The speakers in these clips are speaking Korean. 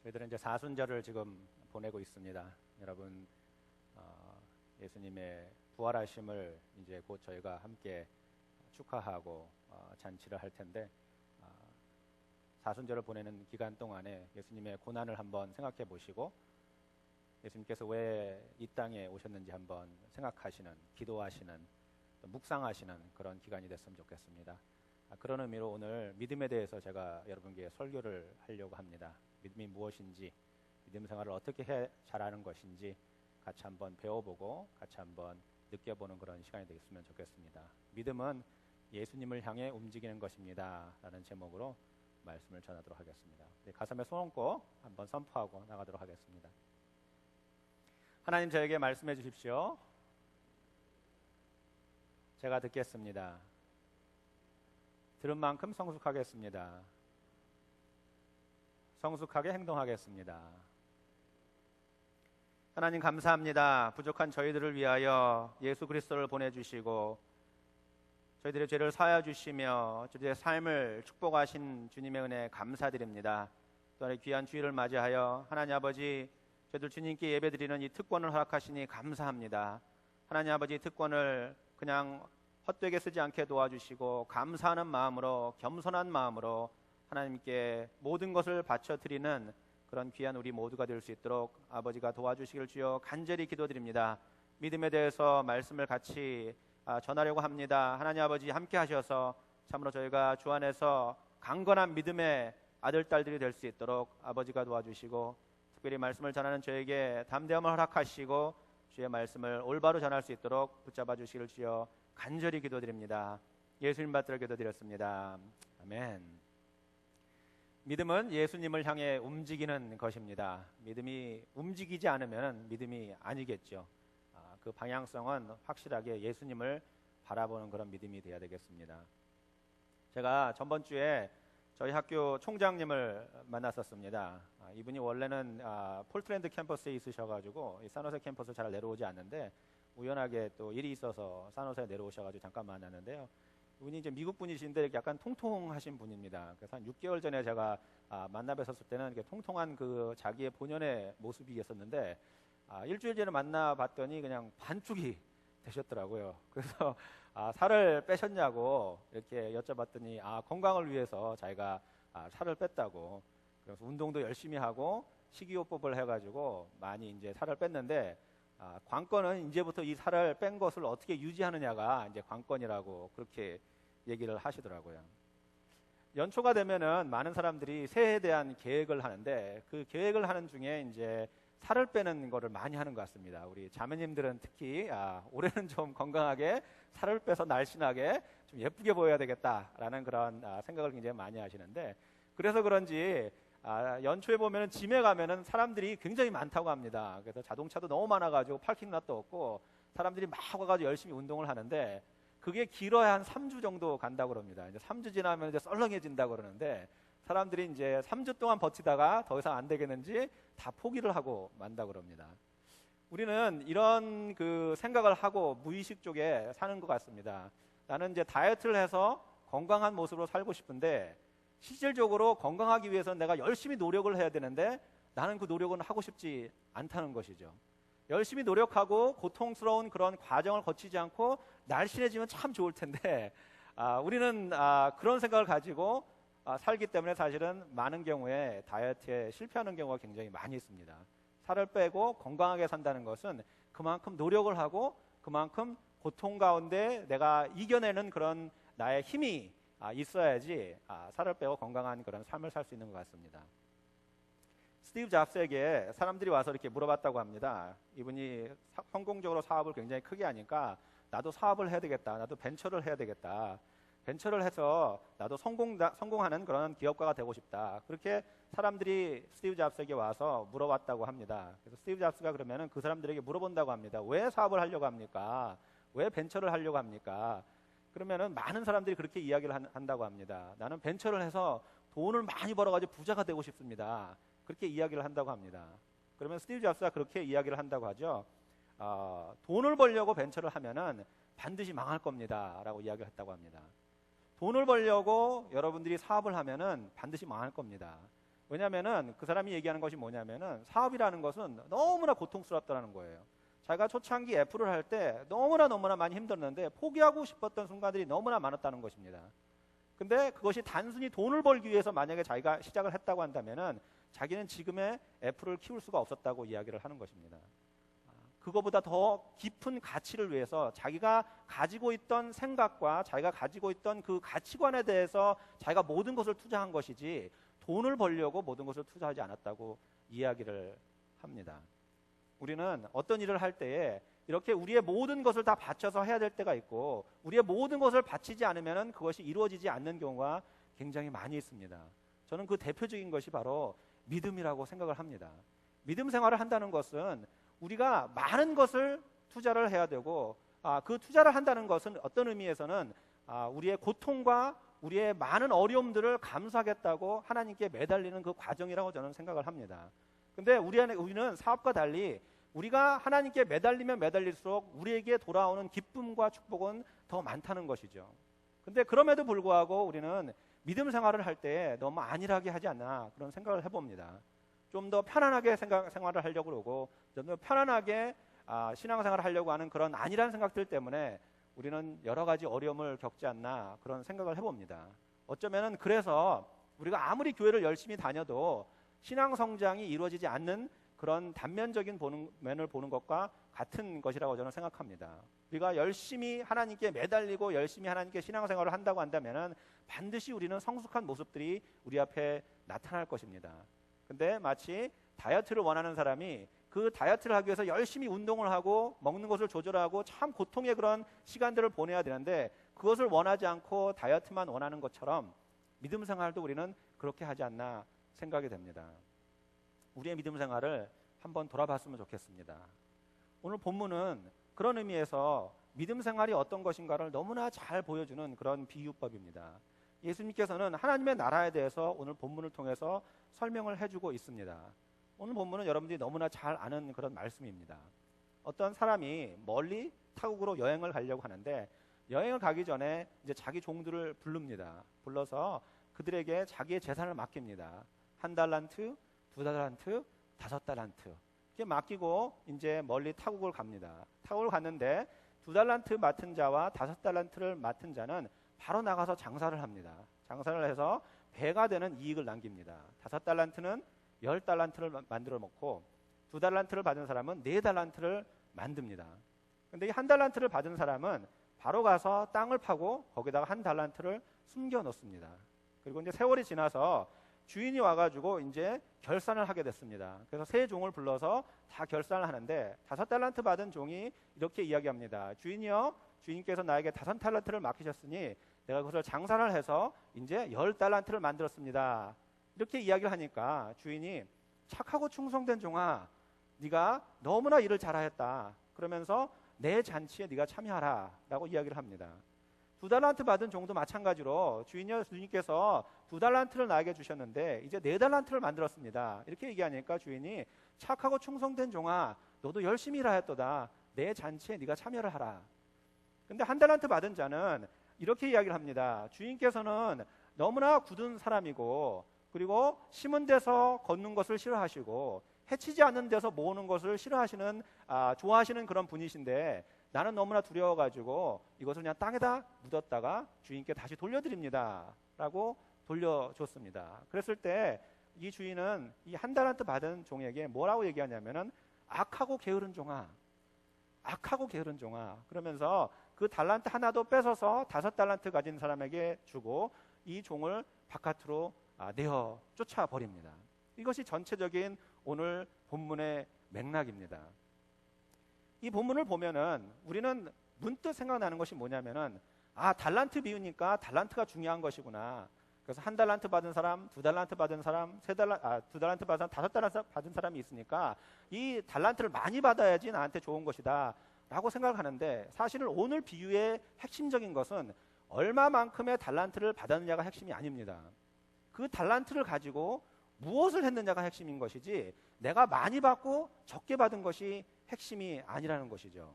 저희들은 이제 사순절을 지금 보내고 있습니다. 여러분, 예수님의 부활하심을 이제 곧 저희가 함께 축하하고 잔치를 할 텐데, 사순절을 보내는 기간 동안에 예수님의 고난을 한번 생각해 보시고, 예수님께서 왜 이 땅에 오셨는지 한번 생각하시는, 기도하시는, 묵상하시는 그런 기간이 됐으면 좋겠습니다. 그런 의미로 오늘 믿음에 대해서 제가 여러분께 설교를 하려고 합니다. 믿음이 무엇인지, 믿음 생활을 어떻게 해 잘하는 것인지 같이 한번 배워보고 같이 한번 느껴보는 그런 시간이 되었으면 좋겠습니다. 믿음은 예수님을 향해 움직이는 것입니다 라는 제목으로 말씀을 전하도록 하겠습니다. 가슴에 손 얹고 한번 선포하고 나가도록 하겠습니다. 하나님, 저에게 말씀해 주십시오. 제가 듣겠습니다. 들은 만큼 성숙하겠습니다. 성숙하게 행동하겠습니다. 하나님, 감사합니다. 부족한 저희들을 위하여 예수 그리스도를 보내주시고 저희들의 죄를 사하여 주시며 저희들의 삶을 축복하신 주님의 은혜 감사드립니다. 또한 귀한 주일을 맞이하여 하나님 아버지, 저희들 주님께 예배드리는 이 특권을 허락하시니 감사합니다. 하나님 아버지, 특권을 그냥 헛되게 쓰지 않게 도와주시고 감사하는 마음으로, 겸손한 마음으로 하나님께 모든 것을 바쳐드리는 그런 귀한 우리 모두가 될 수 있도록 아버지가 도와주시길 주여 간절히 기도드립니다. 믿음에 대해서 말씀을 같이 전하려고 합니다. 하나님 아버지, 함께 하셔서 참으로 저희가 주 안에서 강건한 믿음의 아들, 딸들이 될 수 있도록 아버지가 도와주시고, 특별히 말씀을 전하는 저에게 담대함을 허락하시고 주의 말씀을 올바로 전할 수 있도록 붙잡아 주시길 주여 간절히 기도드립니다. 예수님 받들어 기도드렸습니다. 아멘. 믿음은 예수님을 향해 움직이는 것입니다. 믿음이 움직이지 않으면 믿음이 아니겠죠. 그 방향성은 확실하게 예수님을 바라보는 그런 믿음이 되어야 되겠습니다. 제가 전번 주에 저희 학교 총장님을 만났었습니다. 이분이 원래는 폴트랜드 캠퍼스에 있으셔가지고 산호세 캠퍼스 잘 내려오지 않는데 우연하게 또 일이 있어서 산호세에 내려오셔가지고 잠깐 만났는데요. 이분이 이제 미국 분이신데 약간 통통하신 분입니다. 그래서 한 6개월 전에 제가 만나 뵀었을 때는 이렇게 통통한 그 자기의 본연의 모습이 있었는데 일주일 전에 만나 봤더니 그냥 반쪽이 되셨더라고요. 그래서 살을 빼셨냐고 이렇게 여쭤봤더니 건강을 위해서 자기가 살을 뺐다고. 그래서 운동도 열심히 하고 식이요법을 해가지고 많이 이제 살을 뺐는데 관건은 이제부터 이 살을 뺀 것을 어떻게 유지하느냐가 이제 관건이라고 그렇게 얘기를 하시더라고요. 연초가 되면은 많은 사람들이 새해에 대한 계획을 하는데 그 계획을 하는 중에 이제 살을 빼는 거를 많이 하는 것 같습니다. 우리 자매님들은 특히 올해는 좀 건강하게 살을 빼서 날씬하게 좀 예쁘게 보여야 되겠다라는 그런 생각을 굉장히 많이 하시는데, 그래서 그런지 연초에 보면은 짐에 가면은 사람들이 굉장히 많다고 합니다. 그래서 자동차도 너무 많아가지고 파킹랏도 없고 사람들이 막 와가지고 열심히 운동을 하는데 그게 길어야 한 3주 정도 간다고 그럽니다. 이제 3주 지나면 이제 썰렁해진다고 그러는데 사람들이 이제 3주 동안 버티다가 더 이상 안 되겠는지 다 포기를 하고 만다고 그럽니다. 우리는 이런 그 생각을 하고 무의식 쪽에 사는 것 같습니다. 나는 이제 다이어트를 해서 건강한 모습으로 살고 싶은데 실질적으로 건강하기 위해서는 내가 열심히 노력을 해야 되는데 나는 그 노력은 하고 싶지 않다는 것이죠. 열심히 노력하고 고통스러운 그런 과정을 거치지 않고 날씬해지면 참 좋을 텐데 우리는 그런 생각을 가지고 살기 때문에 사실은 많은 경우에 다이어트에 실패하는 경우가 굉장히 많이 있습니다. 살을 빼고 건강하게 산다는 것은 그만큼 노력을 하고 그만큼 고통 가운데 내가 이겨내는 그런 나의 힘이 있어야지 살을 빼고 건강한 그런 삶을 살 수 있는 것 같습니다. 스티브 잡스에게 사람들이 와서 이렇게 물어봤다고 합니다. 이분이 성공적으로 사업을 굉장히 크게 하니까 나도 사업을 해야 되겠다, 나도 벤처를 해야 되겠다, 벤처를 해서 나도 성공하는 그런 기업가가 되고 싶다. 그렇게 사람들이 스티브 잡스에게 와서 물어봤다고 합니다. 그래서 스티브 잡스가 그러면은 그 사람들에게 물어본다고 합니다. 왜 사업을 하려고 합니까? 왜 벤처를 하려고 합니까? 그러면은 많은 사람들이 그렇게 이야기를 한다고 합니다. 나는 벤처를 해서 돈을 많이 벌어가지고 부자가 되고 싶습니다. 그렇게 이야기를 한다고 합니다. 그러면 스티브 잡스가 그렇게 이야기를 한다고 하죠. 돈을 벌려고 벤처를 하면은 반드시 망할 겁니다 라고 이야기를 했다고 합니다. 돈을 벌려고 여러분들이 사업을 하면은 반드시 망할 겁니다. 왜냐하면은 그 사람이 얘기하는 것이 뭐냐면은 사업이라는 것은 너무나 고통스럽다는 거예요. 자기가 초창기 애플을 할 때 너무나 많이 힘들었는데 포기하고 싶었던 순간들이 너무나 많았다는 것입니다. 근데 그것이 단순히 돈을 벌기 위해서 만약에 자기가 시작을 했다고 한다면은 자기는 지금의 애플을 키울 수가 없었다고 이야기를 하는 것입니다. 그거보다 더 깊은 가치를 위해서 자기가 가지고 있던 생각과 자기가 가지고 있던 그 가치관에 대해서 자기가 모든 것을 투자한 것이지 돈을 벌려고 모든 것을 투자하지 않았다고 이야기를 합니다. 우리는 어떤 일을 할 때에 이렇게 우리의 모든 것을 다 바쳐서 해야 될 때가 있고 우리의 모든 것을 바치지 않으면 그것이 이루어지지 않는 경우가 굉장히 많이 있습니다. 저는 그 대표적인 것이 바로 믿음이라고 생각을 합니다. 믿음 생활을 한다는 것은 우리가 많은 것을 투자를 해야 되고 그 투자를 한다는 것은 어떤 의미에서는 우리의 고통과 우리의 많은 어려움들을 감수하겠다고 하나님께 매달리는 그 과정이라고 저는 생각을 합니다. 근데 우리는 사업과 달리 우리가 하나님께 매달리면 매달릴수록 우리에게 돌아오는 기쁨과 축복은 더 많다는 것이죠. 근데 그럼에도 불구하고 우리는 믿음 생활을 할 때 너무 안일하게 하지 않나 그런 생각을 해봅니다. 좀 더 편안하게 생활을 하려고 그러고 좀 더 편안하게 신앙생활을 하려고 하는 그런 안일한 생각들 때문에 우리는 여러 가지 어려움을 겪지 않나 그런 생각을 해봅니다. 어쩌면은 그래서 우리가 아무리 교회를 열심히 다녀도 신앙 성장이 이루어지지 않는 그런 단면적인 면을 보는 것과 같은 것이라고 저는 생각합니다. 우리가 열심히 하나님께 매달리고 열심히 하나님께 신앙생활을 한다고 한다면은 반드시 우리는 성숙한 모습들이 우리 앞에 나타날 것입니다. 근데 마치 다이어트를 원하는 사람이 그 다이어트를 하기 위해서 열심히 운동을 하고 먹는 것을 조절하고 참 고통의 그런 시간들을 보내야 되는데 그것을 원하지 않고 다이어트만 원하는 것처럼 믿음 생활도 우리는 그렇게 하지 않나 생각이 됩니다. 우리의 믿음 생활을 한번 돌아봤으면 좋겠습니다. 오늘 본문은 그런 의미에서 믿음 생활이 어떤 것인가를 너무나 잘 보여주는 그런 비유법입니다. 예수님께서는 하나님의 나라에 대해서 오늘 본문을 통해서 설명을 해주고 있습니다. 오늘 본문은 여러분들이 너무나 잘 아는 그런 말씀입니다. 어떤 사람이 멀리 타국으로 여행을 가려고 하는데 여행을 가기 전에 이제 자기 종들을 부릅니다. 불러서 그들에게 자기의 재산을 맡깁니다. 1달란트, 2달란트, 5달란트 이렇게 맡기고 이제 멀리 타국을 갑니다. 타국을 갔는데 2달란트 맡은 자와 5달란트를 맡은 자는 바로 나가서 장사를 합니다. 장사를 해서 배가 되는 이익을 남깁니다. 5달란트는 10달란트를 만들어 놓고 2달란트를 받은 사람은 4달란트를 만듭니다. 근데 이 1달란트를 받은 사람은 바로 가서 땅을 파고 거기다가 1달란트를 숨겨 놓습니다. 그리고 이제 세월이 지나서 주인이 와가지고 이제 결산을 하게 됐습니다. 그래서 세 종을 불러서 다 결산을 하는데 5달란트 받은 종이 이렇게 이야기합니다. 주인이요, 주인께서 나에게 5달란트를 맡기셨으니 내가 그것을 장사를 해서 이제 10달란트를 만들었습니다. 이렇게 이야기를 하니까 주인이 착하고 충성된 종아, 네가 너무나 일을 잘하였다. 그러면서 내 잔치에 네가 참여하라 라고 이야기를 합니다. 2달란트 받은 종도 마찬가지로 주인이여, 주인께서 2달란트를 나에게 주셨는데 이제 4달란트를 만들었습니다. 이렇게 얘기하니까 주인이 착하고 충성된 종아, 너도 열심히 일하였도다. 내 잔치에 네가 참여를 하라. 근데 1달란트 받은 자는 이렇게 이야기를 합니다. 주인께서는 너무나 굳은 사람이고 그리고 심은 데서 걷는 것을 싫어하시고 해치지 않는 데서 모으는 것을 싫어하시는 좋아하시는 그런 분이신데 나는 너무나 두려워가지고 이것을 그냥 땅에다 묻었다가 주인께 다시 돌려드립니다 라고 돌려줬습니다. 그랬을 때 이 주인은 이 1달란트 받은 종에게 뭐라고 얘기하냐면은 악하고 게으른 종아, 악하고 게으른 종아, 그러면서 그 달란트 하나도 뺏어서 5달란트 가진 사람에게 주고 이 종을 바깥으로 내어 쫓아버립니다. 이것이 전체적인 오늘 본문의 맥락입니다. 이 본문을 보면은 우리는 문득 생각나는 것이 뭐냐면은 달란트 비유니까 달란트가 중요한 것이구나. 그래서 1달란트 받은 사람, 2달란트 받은 사람, 2달란트 받은 사람, 5달란트 받은 사람이 있으니까 이 달란트를 많이 받아야지 나한테 좋은 것이다 라고 생각을 하는데 사실은 오늘 비유의 핵심적인 것은 얼마만큼의 달란트를 받았느냐가 핵심이 아닙니다. 그 달란트를 가지고 무엇을 했느냐가 핵심인 것이지 내가 많이 받고 적게 받은 것이 핵심이 아니라는 것이죠.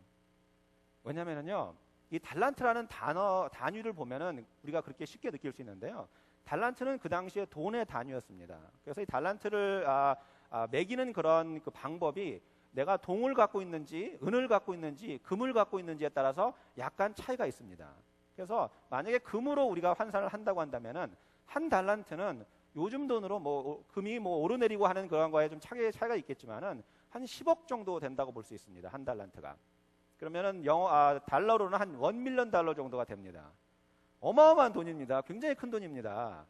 왜냐하면요, 이 달란트라는 단위를 보면은 우리가 그렇게 쉽게 느낄 수 있는데요. 달란트는 그 당시에 돈의 단위였습니다. 그래서 이 달란트를 매기는 그런 그 방법이 내가 동을 갖고 있는지 은을 갖고 있는지 금을 갖고 있는지에 따라서 약간 차이가 있습니다. 그래서 만약에 금으로 우리가 환산을 한다고 한다면은 한 달란트는 요즘 돈으로 뭐 금이 뭐 오르내리고 하는 그런 거에 좀 차이가 있겠지만은 한 10억 정도 된다고 볼 수 있습니다. 한 달란트가. 그러면은 달러로는 한 1밀리언 달러 정도가 됩니다. 어마어마한 돈입니다. 굉장히 큰 돈입니다.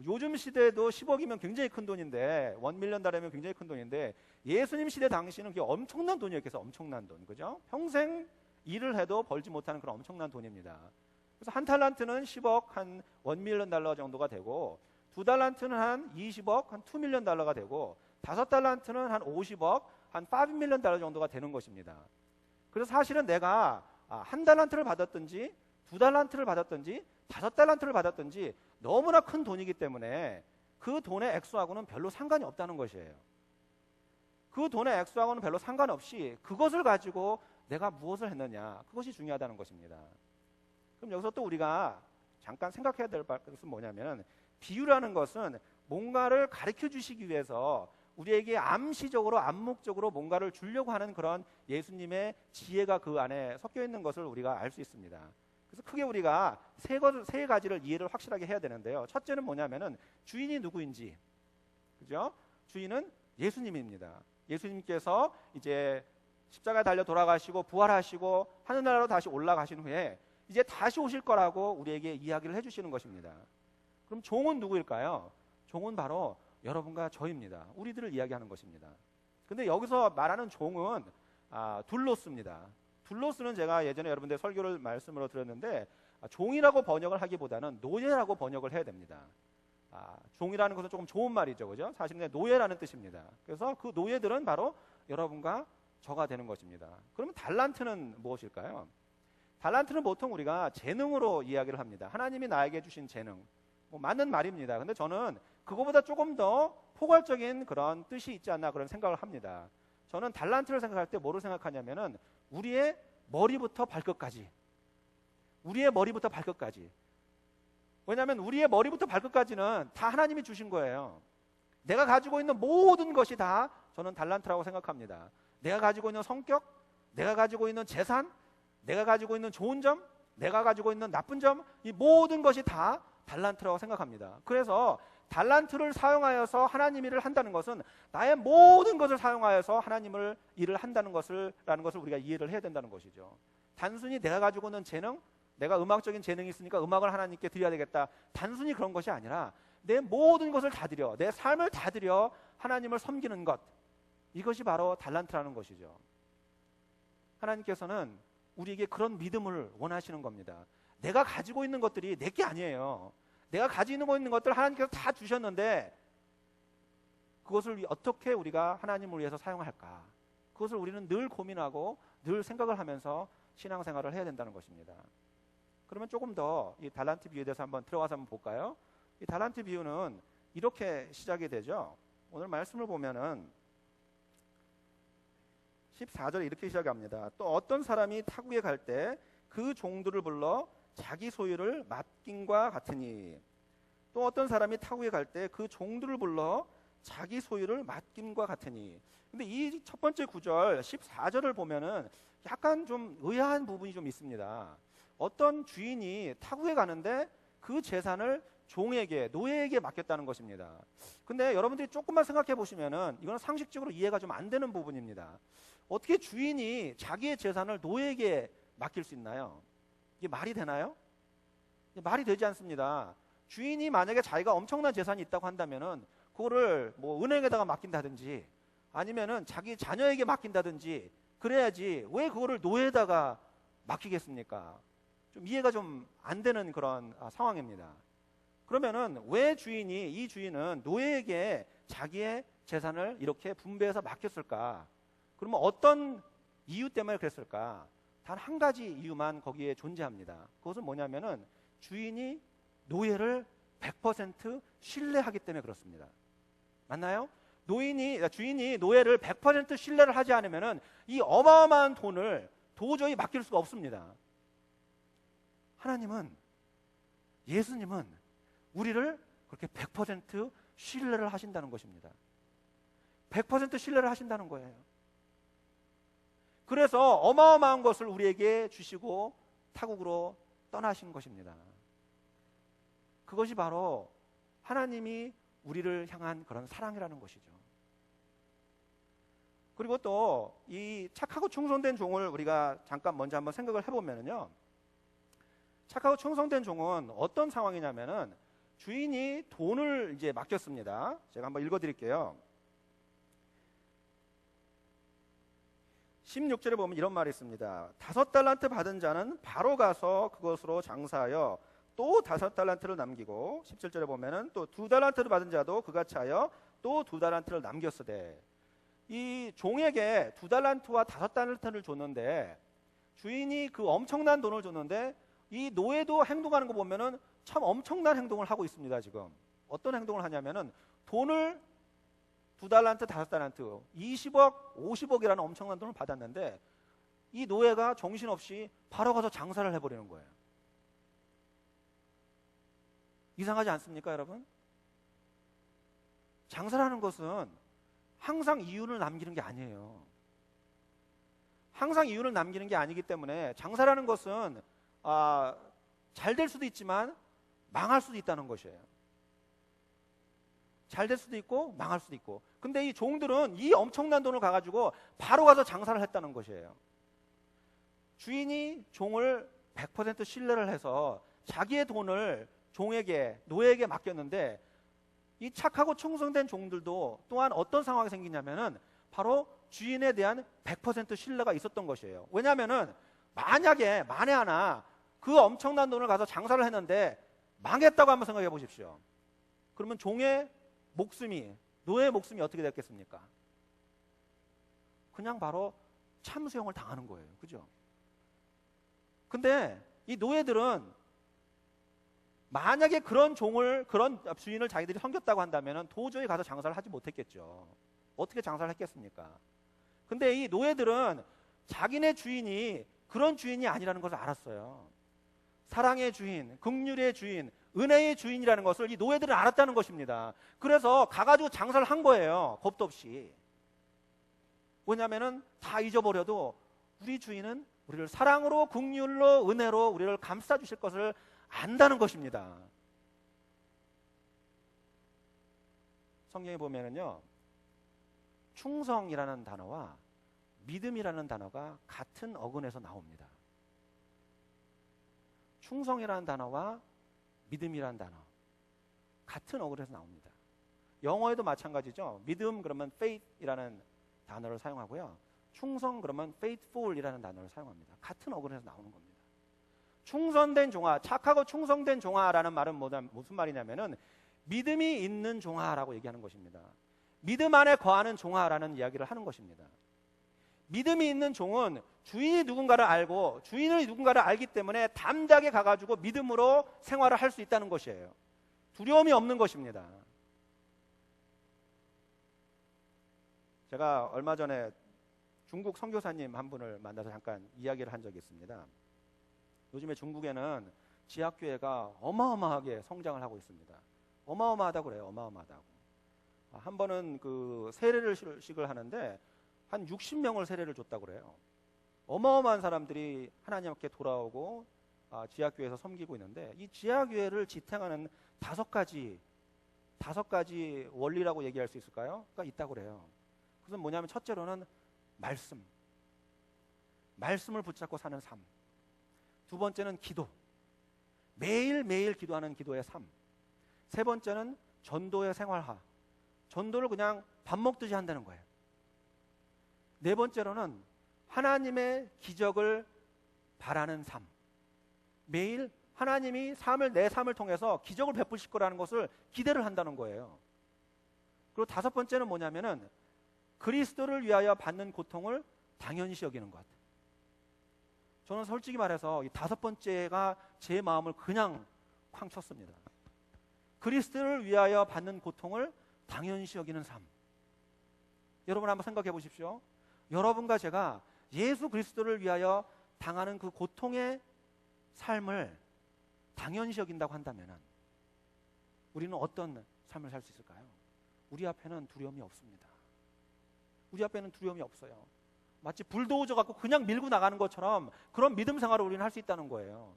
요즘 시대에도 10억이면 굉장히 큰 돈인데 1밀리언 달러면 굉장히 큰 돈인데 예수님 시대 당시는 그게 엄청난 돈이었겠어. 엄청난 돈. 그죠? 평생 일을 해도 벌지 못하는 그런 엄청난 돈입니다. 그래서 한 달란트는 10억 한 1밀리언 달러 정도가 되고 두 달란트는 한 20억 한 2밀리언 달러가 되고 다섯 달란트는 한 50억 한 5밀리언 달러 정도가 되는 것입니다. 그래서 사실은 내가 한 달란트를 받았든지 두 달란트를 받았든지 다섯 달란트를 받았든지 너무나 큰 돈이기 때문에 그 돈의 액수하고는 별로 상관이 없다는 것이에요. 그 돈의 액수하고는 별로 상관없이 그것을 가지고 내가 무엇을 했느냐, 그것이 중요하다는 것입니다. 그럼 여기서 또 우리가 잠깐 생각해야 될 것은 뭐냐면 비유라는 것은 뭔가를 가르쳐 주시기 위해서 우리에게 암시적으로 암묵적으로 뭔가를 주려고 하는 그런 예수님의 지혜가 그 안에 섞여 있는 것을 우리가 알 수 있습니다. 그래서 크게 우리가 세 가지를 이해를 확실하게 해야 되는데요. 첫째는 뭐냐면은 주인이 누구인지, 그죠? 주인은 예수님입니다. 예수님께서 이제 십자가에 달려 돌아가시고 부활하시고 하늘나라로 다시 올라가신 후에 이제 다시 오실 거라고 우리에게 이야기를 해주시는 것입니다. 그럼 종은 누구일까요? 종은 바로 여러분과 저입니다. 우리들을 이야기하는 것입니다. 근데 여기서 말하는 종은 둘로스입니다. 둘로스는 제가 예전에 여러분들 설교를 말씀으로 드렸는데 종이라고 번역을 하기보다는 노예라고 번역을 해야 됩니다. 종이라는 것은 조금 좋은 말이죠, 그죠? 사실은 노예라는 뜻입니다. 그래서 그 노예들은 바로 여러분과 저가 되는 것입니다. 그러면 달란트는 무엇일까요? 달란트는 보통 우리가 재능으로 이야기를 합니다. 하나님이 나에게 주신 재능, 뭐 맞는 말입니다. 근데 저는 그거보다 조금 더 포괄적인 그런 뜻이 있지 않나 그런 생각을 합니다. 저는 달란트를 생각할 때 뭐를 생각하냐면은 우리의 머리부터 발끝까지, 우리의 머리부터 발끝까지. 왜냐하면 우리의 머리부터 발끝까지는 다 하나님이 주신 거예요. 내가 가지고 있는 모든 것이 다 저는 달란트라고 생각합니다. 내가 가지고 있는 성격, 내가 가지고 있는 재산, 내가 가지고 있는 좋은 점, 내가 가지고 있는 나쁜 점, 이 모든 것이 다 달란트라고 생각합니다. 그래서 달란트를 사용하여서 하나님 일을 한다는 것은 나의 모든 것을 사용하여서 하나님을 일을 한다는 것이라는 것을 우리가 이해를 해야 된다는 것이죠. 단순히 내가 가지고 있는 재능, 내가 음악적인 재능이 있으니까 음악을 하나님께 드려야 되겠다, 단순히 그런 것이 아니라 내 모든 것을 다 드려, 내 삶을 다 드려 하나님을 섬기는 것, 이것이 바로 달란트라는 것이죠. 하나님께서는 우리에게 그런 믿음을 원하시는 겁니다. 내가 가지고 있는 것들이 내 게 아니에요. 내가 가지고 있는 것들 하나님께서 다 주셨는데 그것을 어떻게 우리가 하나님을 위해서 사용할까? 그것을 우리는 늘 고민하고 늘 생각을 하면서 신앙생활을 해야 된다는 것입니다. 그러면 조금 더 이 달란트 비유에 대해서 한번 들어가서 한번 볼까요? 이 달란트 비유는 이렇게 시작이 되죠. 오늘 말씀을 보면은 14절에 이렇게 시작합니다. 또 어떤 사람이 타국에 갈 때 그 종들을 불러 자기 소유를 맡김과 같으니, 또 어떤 사람이 타국에 갈 때 그 종들을 불러 자기 소유를 맡김과 같으니. 근데 이 첫 번째 구절 14절을 보면은 약간 좀 의아한 부분이 좀 있습니다. 어떤 주인이 타국에 가는데 그 재산을 종에게, 노예에게 맡겼다는 것입니다. 근데 여러분들이 조금만 생각해 보시면은 이거는 상식적으로 이해가 좀 안 되는 부분입니다. 어떻게 주인이 자기의 재산을 노예에게 맡길 수 있나요? 이게 말이 되나요? 말이 되지 않습니다. 주인이 만약에 자기가 엄청난 재산이 있다고 한다면은 그거를 뭐 은행에다가 맡긴다든지 아니면은 자기 자녀에게 맡긴다든지 그래야지 왜 그거를 노예에다가 맡기겠습니까? 좀 이해가 좀 안 되는 그런 상황입니다. 그러면은 왜 이 주인은 노예에게 자기의 재산을 이렇게 분배해서 맡겼을까? 그러면 어떤 이유 때문에 그랬을까? 단 한 가지 이유만 거기에 존재합니다. 그것은 뭐냐면은 주인이 노예를 100% 신뢰하기 때문에 그렇습니다. 맞나요? 주인이 노예를 100% 신뢰를 하지 않으면은 이 어마어마한 돈을 도저히 맡길 수가 없습니다. 하나님은, 예수님은 우리를 그렇게 100% 신뢰를 하신다는 것입니다. 100% 신뢰를 하신다는 거예요. 그래서 어마어마한 것을 우리에게 주시고 타국으로 떠나신 것입니다. 그것이 바로 하나님이 우리를 향한 그런 사랑이라는 것이죠. 그리고 또 이 착하고 충성된 종을 우리가 잠깐 먼저 한번 생각을 해보면요, 착하고 충성된 종은 어떤 상황이냐면은 주인이 돈을 이제 맡겼습니다. 제가 한번 읽어드릴게요. 16절에 보면 이런 말이 있습니다. 5달란트 받은 자는 바로 가서 그것으로 장사하여 또 5달란트를 남기고, 17절에 보면은 또 2달란트를 받은 자도 그같이 하여 또 2달란트를 남겼으되, 이 종에게 2달란트와 5달란트를 줬는데 주인이 그 엄청난 돈을 줬는데 이 노예도 행동하는 거 보면은 참 엄청난 행동을 하고 있습니다. 지금 어떤 행동을 하냐면은 돈을 2달란트, 5달란트, 20억, 50억이라는 엄청난 돈을 받았는데 이 노예가 정신없이 바로 가서 장사를 해버리는 거예요. 이상하지 않습니까, 여러분? 장사를 하는 것은 항상 이윤을 남기는 게 아니에요. 항상 이윤을 남기는 게 아니기 때문에 장사라는 것은 잘 될 수도 있지만 망할 수도 있다는 것이에요. 잘 될 수도 있고 망할 수도 있고. 근데 이 종들은 이 엄청난 돈을 가가지고 바로 가서 장사를 했다는 것이에요. 주인이 종을 100% 신뢰를 해서 자기의 돈을 종에게, 노예에게 맡겼는데 이 착하고 충성된 종들도 또한 어떤 상황이 생기냐면은 바로 주인에 대한 100% 신뢰가 있었던 것이에요. 왜냐하면은 만약에 만에 하나 그 엄청난 돈을 가서 장사를 했는데 망했다고 한번 생각해 보십시오. 그러면 종의 목숨이, 노예의 목숨이 어떻게 됐겠습니까? 그냥 바로 참수형을 당하는 거예요. 그죠? 근데 이 노예들은 만약에 그런 종을, 그런 주인을 자기들이 섬겼다고 한다면 도저히 가서 장사를 하지 못했겠죠. 어떻게 장사를 했겠습니까? 근데 이 노예들은 자기네 주인이 그런 주인이 아니라는 것을 알았어요. 사랑의 주인, 긍휼의 주인, 은혜의 주인이라는 것을 이 노예들은 알았다는 것입니다. 그래서 가가지고 장사를 한 거예요. 겁도 없이. 왜냐하면 다 잊어버려도 우리 주인은 우리를 사랑으로, 긍휼로, 은혜로 우리를 감싸주실 것을 안다는 것입니다. 성경에 보면은요, 충성이라는 단어와 믿음이라는 단어가 같은 어근에서 나옵니다. 충성이라는 단어와 믿음이라는 단어 같은 어근에서 나옵니다. 영어에도 마찬가지죠. 믿음 그러면 faith이라는 단어를 사용하고요, 충성 그러면 faithful이라는 단어를 사용합니다. 같은 어근에서 나오는 겁니다. 충성된 종아, 착하고 충성된 종아라는 말은 무슨 말이냐면은 믿음이 있는 종아라고 얘기하는 것입니다. 믿음 안에 거하는 종아라는 이야기를 하는 것입니다. 믿음이 있는 종은 주인이 누군가를 알고 주인을 누군가를 알기 때문에 담대하게 가가지고 믿음으로 생활을 할 수 있다는 것이에요. 두려움이 없는 것입니다. 제가 얼마 전에 중국 선교사님 한 분을 만나서 잠깐 이야기를 한 적이 있습니다. 요즘에 중국에는 지하교회가 어마어마하게 성장을 하고 있습니다. 어마어마하다고 그래요. 어마어마하다고. 한 번은 그 세례식을 하는데 한 60명을 세례를 줬다고 그래요. 어마어마한 사람들이 하나님 앞에 돌아오고 지하교회에서 섬기고 있는데, 이 지하교회를 지탱하는 다섯 가지 원리라고 얘기할 수 있을까요? 그러니까 있다고 그래요. 그것은 뭐냐면 첫째로는 말씀을 붙잡고 사는 삶. 두 번째는 기도, 매일매일 기도하는 기도의 삶. 세 번째는 전도의 생활화, 전도를 그냥 밥 먹듯이 한다는 거예요. 네 번째로는 하나님의 기적을 바라는 삶. 매일 하나님이 내 삶을 통해서 기적을 베푸실 거라는 것을 기대를 한다는 거예요. 그리고 다섯 번째는 뭐냐면은 그리스도를 위하여 받는 고통을 당연시 여기는 것. 저는 솔직히 말해서 이 다섯 번째가 제 마음을 그냥 쾅 쳤습니다. 그리스도를 위하여 받는 고통을 당연시 여기는 삶. 여러분 한번 생각해 보십시오. 여러분과 제가 예수 그리스도를 위하여 당하는 그 고통의 삶을 당연시 여긴다고 한다면 우리는 어떤 삶을 살 수 있을까요? 우리 앞에는 두려움이 없습니다. 우리 앞에는 두려움이 없어요. 마치 불도저 갖고 그냥 밀고 나가는 것처럼 그런 믿음 생활을 우리는 할 수 있다는 거예요.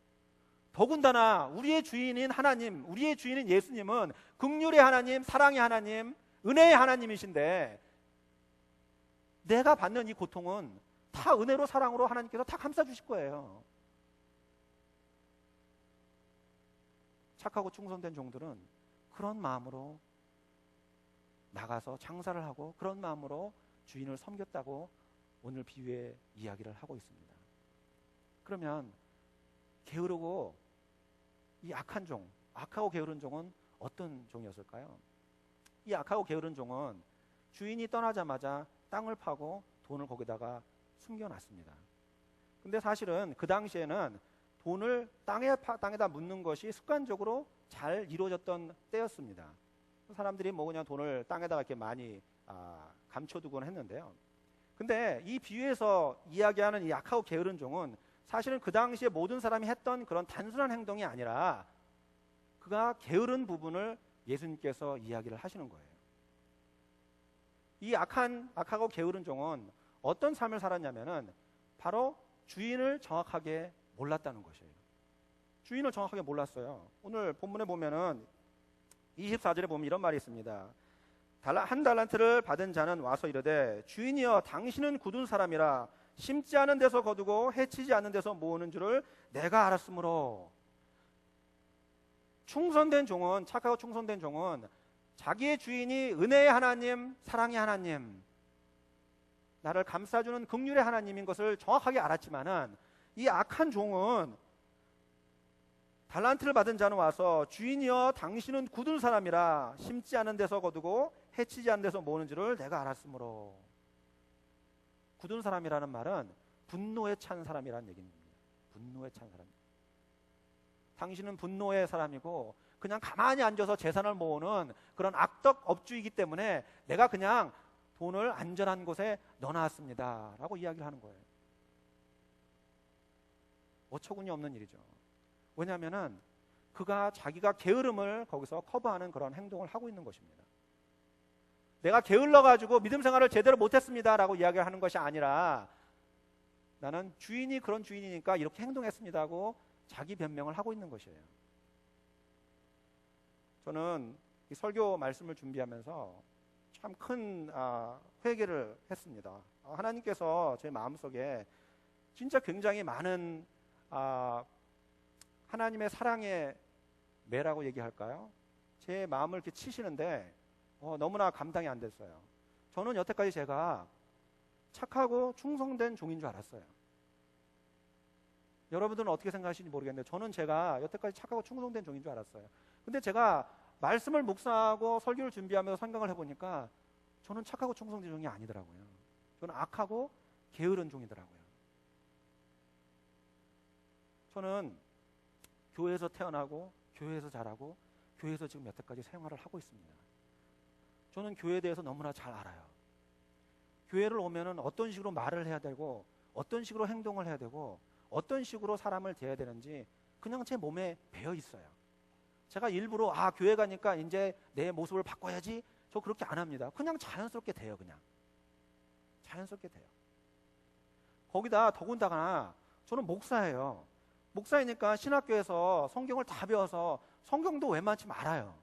더군다나 우리의 주인인 하나님, 우리의 주인인 예수님은 긍휼의 하나님, 사랑의 하나님, 은혜의 하나님이신데 내가 받는 이 고통은 다 은혜로 사랑으로 하나님께서 다 감싸주실 거예요. 착하고 충성된 종들은 그런 마음으로 나가서 장사를 하고 그런 마음으로 주인을 섬겼다고 오늘 비유의 이야기를 하고 있습니다. 그러면 게으르고 이 악한 종, 악하고 게으른 종은 어떤 종이었을까요? 이 악하고 게으른 종은 주인이 떠나자마자 땅을 파고 돈을 거기다가 숨겨놨습니다. 근데 사실은 그 당시에는 돈을 땅에다 묻는 것이 습관적으로 잘 이루어졌던 때였습니다. 사람들이 뭐 그냥 돈을 땅에다가 이렇게 많이 감춰두곤 했는데요. 근데 이 비유에서 이야기하는 이 악하고 게으른 종은 사실은 그 당시에 모든 사람이 했던 그런 단순한 행동이 아니라 그가 게으른 부분을 예수님께서 이야기를 하시는 거예요. 이 악하고 게으른 종은 어떤 삶을 살았냐면은 바로 주인을 정확하게 몰랐다는 것이에요. 주인을 정확하게 몰랐어요. 오늘 본문에 보면은 24절에 보면 이런 말이 있습니다. 한 달란트를 받은 자는 와서 이르되 주인이여 당신은 굳은 사람이라 심지 않은 데서 거두고 해치지 않는 데서 모으는 줄을 내가 알았으므로. 충성된 종은, 착하고 충성된 종은 자기의 주인이 은혜의 하나님, 사랑의 하나님, 나를 감싸주는 긍휼의 하나님인 것을 정확하게 알았지만은 이 악한 종은 달란트를 받은 자는 와서 주인이여 당신은 굳은 사람이라 심지 않은 데서 거두고 해치지 않는 데서 모으는 줄을 내가 알았으므로. 굳은 사람이라는 말은 분노에 찬 사람이라는 얘기입니다. 분노에 찬 사람. 당신은 분노의 사람이고 그냥 가만히 앉아서 재산을 모으는 그런 악덕 업주이기 때문에 내가 그냥 돈을 안전한 곳에 넣어놨습니다 라고 이야기를 하는 거예요. 어처구니 없는 일이죠. 왜냐하면 그가 자기가 게으름을 거기서 커버하는 그런 행동을 하고 있는 것입니다. 내가 게을러가지고 믿음 생활을 제대로 못했습니다 라고 이야기를 하는 것이 아니라 나는 주인이 그런 주인이니까 이렇게 행동했습니다 하고 자기 변명을 하고 있는 것이에요. 저는 이 설교 말씀을 준비하면서 참 큰 회개를 했습니다. 하나님께서 제 마음속에 진짜 굉장히 많은 하나님의 사랑의 매라고 얘기할까요? 제 마음을 이렇게 치시는데 너무나 감당이 안 됐어요. 저는 여태까지 제가 착하고 충성된 종인 줄 알았어요. 여러분들은 어떻게 생각하시는지 모르겠는데 저는 제가 여태까지 착하고 충성된 종인 줄 알았어요. 근데 제가 말씀을 묵상하고 설교를 준비하면서 생각을 해보니까 저는 착하고 충성된 종이 아니더라고요. 저는 악하고 게으른 종이더라고요. 저는 교회에서 태어나고 교회에서 자라고 교회에서 지금 여태까지 생활을 하고 있습니다. 저는 교회에 대해서 너무나 잘 알아요. 교회를 오면은 어떤 식으로 말을 해야 되고 어떤 식으로 행동을 해야 되고 어떤 식으로 사람을 대해야 되는지 그냥 제 몸에 배어 있어요. 제가 일부러 교회 가니까 이제 내 모습을 바꿔야지 저 그렇게 안 합니다. 그냥 자연스럽게 돼요. 그냥 자연스럽게 돼요. 거기다 더군다나 저는 목사예요. 목사이니까 신학교에서 성경을 다 배워서 성경도 웬만치 알아요.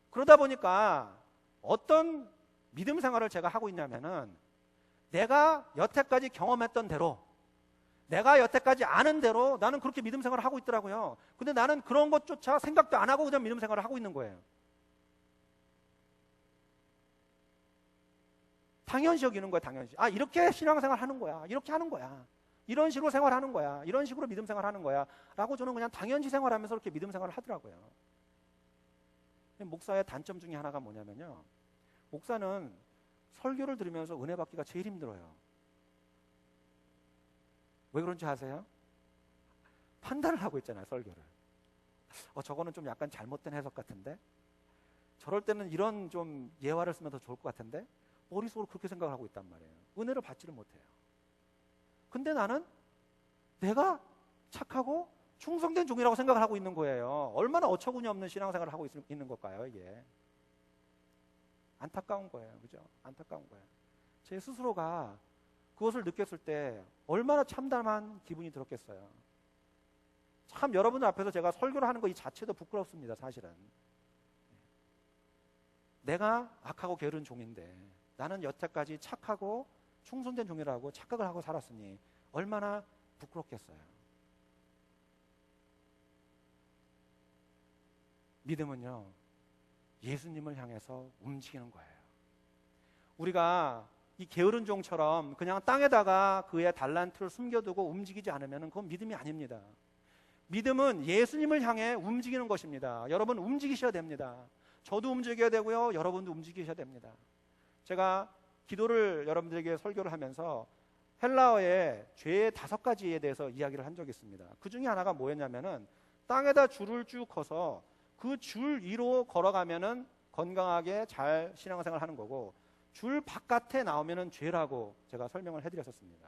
그러다 보니까 어떤 믿음 생활을 제가 하고 있냐면은 내가 여태까지 경험했던 대로 내가 여태까지 아는 대로 나는 그렇게 믿음 생활을 하고 있더라고요. 근데 나는 그런 것조차 생각도 안 하고 그냥 믿음 생활을 하고 있는 거예요. 당연시 여기는 거예요. 당연시. 이렇게 신앙생활 하는 거야. 이렇게 하는 거야. 이런 식으로 생활하는 거야. 이런 식으로 믿음 생활하는 거야 라고 저는 그냥 당연시 생활하면서 그렇게 믿음 생활을 하더라고요. 목사의 단점 중에 하나가 뭐냐면요, 목사는 설교를 들으면서 은혜 받기가 제일 힘들어요. 왜 그런지 아세요? 판단을 하고 있잖아요. 설교를. 저거는 좀 약간 잘못된 해석 같은데, 저럴 때는 이런 좀 예화를 쓰면 더 좋을 것 같은데, 머릿속으로 그렇게 생각을 하고 있단 말이에요. 은혜를 받지를 못해요. 근데 나는 내가 착하고 충성된 종이라고 생각을 하고 있는 거예요. 얼마나 어처구니 없는 신앙생활을 하고 있는 걸까요, 이게? 안타까운 거예요. 그죠? 안타까운 거예요. 제 스스로가 그것을 느꼈을 때 얼마나 참담한 기분이 들었겠어요. 참 여러분들 앞에서 제가 설교를 하는 거 이 자체도 부끄럽습니다, 사실은. 내가 악하고 게으른 종인데 나는 여태까지 착하고 충성된 종이라고 착각을 하고 살았으니 얼마나 부끄럽겠어요. 믿음은요, 예수님을 향해서 움직이는 거예요. 우리가 이 게으른 종처럼 그냥 땅에다가 그의 달란트를 숨겨두고 움직이지 않으면 그건 믿음이 아닙니다. 믿음은 예수님을 향해 움직이는 것입니다. 여러분 움직이셔야 됩니다. 저도 움직여야 되고요, 여러분도 움직이셔야 됩니다. 제가 기도를 여러분들에게 설교를 하면서 헬라어의 죄의 5가지에 대해서 이야기를 한 적이 있습니다. 그 중에 하나가 뭐였냐면은 땅에다 줄을 쭉 커서 그 줄 위로 걸어가면은 건강하게 잘 신앙생활을 하는 거고, 줄 바깥에 나오면은 죄라고 제가 설명을 해드렸었습니다.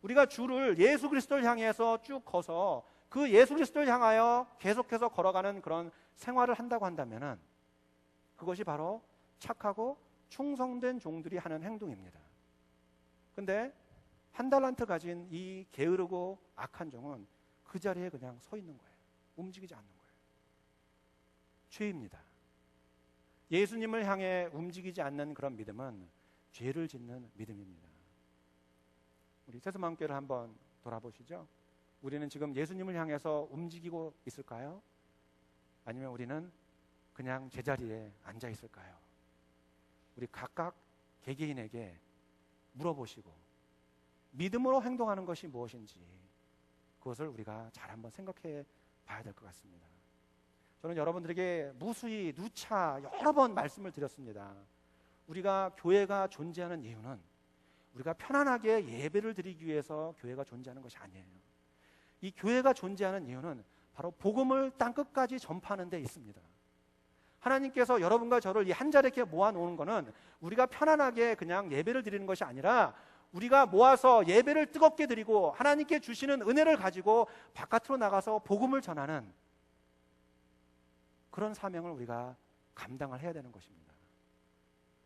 우리가 줄을 예수 그리스도를 향해서 쭉 커서 그 예수 그리스도를 향하여 계속해서 걸어가는 그런 생활을 한다고 한다면은 그것이 바로 착하고 충성된 종들이 하는 행동입니다. 근데 한 달란트 가진 이 게으르고 악한 종은 그 자리에 그냥 서 있는 거예요. 움직이지 않는 거예요. 죄입니다. 예수님을 향해 움직이지 않는 그런 믿음은 죄를 짓는 믿음입니다. 우리 세수마음교회를 한번 돌아보시죠. 우리는 지금 예수님을 향해서 움직이고 있을까요? 아니면 우리는 그냥 제자리에 앉아 있을까요? 우리 각각 개개인에게 물어보시고 믿음으로 행동하는 것이 무엇인지 그것을 우리가 잘 한번 생각해 봐야 될 것 같습니다. 저는 여러분들에게 무수히 누차 여러 번 말씀을 드렸습니다. 우리가 교회가 존재하는 이유는 우리가 편안하게 예배를 드리기 위해서 교회가 존재하는 것이 아니에요. 이 교회가 존재하는 이유는 바로 복음을 땅끝까지 전파하는 데 있습니다. 하나님께서 여러분과 저를 이 한 자리에 이렇게 모아놓은 것은 우리가 편안하게 그냥 예배를 드리는 것이 아니라 우리가 모아서 예배를 뜨겁게 드리고 하나님께 주시는 은혜를 가지고 바깥으로 나가서 복음을 전하는 그런 사명을 우리가 감당을 해야 되는 것입니다.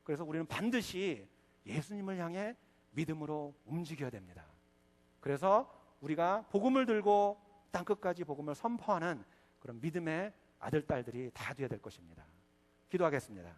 그래서 우리는 반드시 예수님을 향해 믿음으로 움직여야 됩니다. 그래서 우리가 복음을 들고 땅끝까지 복음을 선포하는 그런 믿음의 아들, 딸들이 다 되어야 될 것입니다. 기도하겠습니다.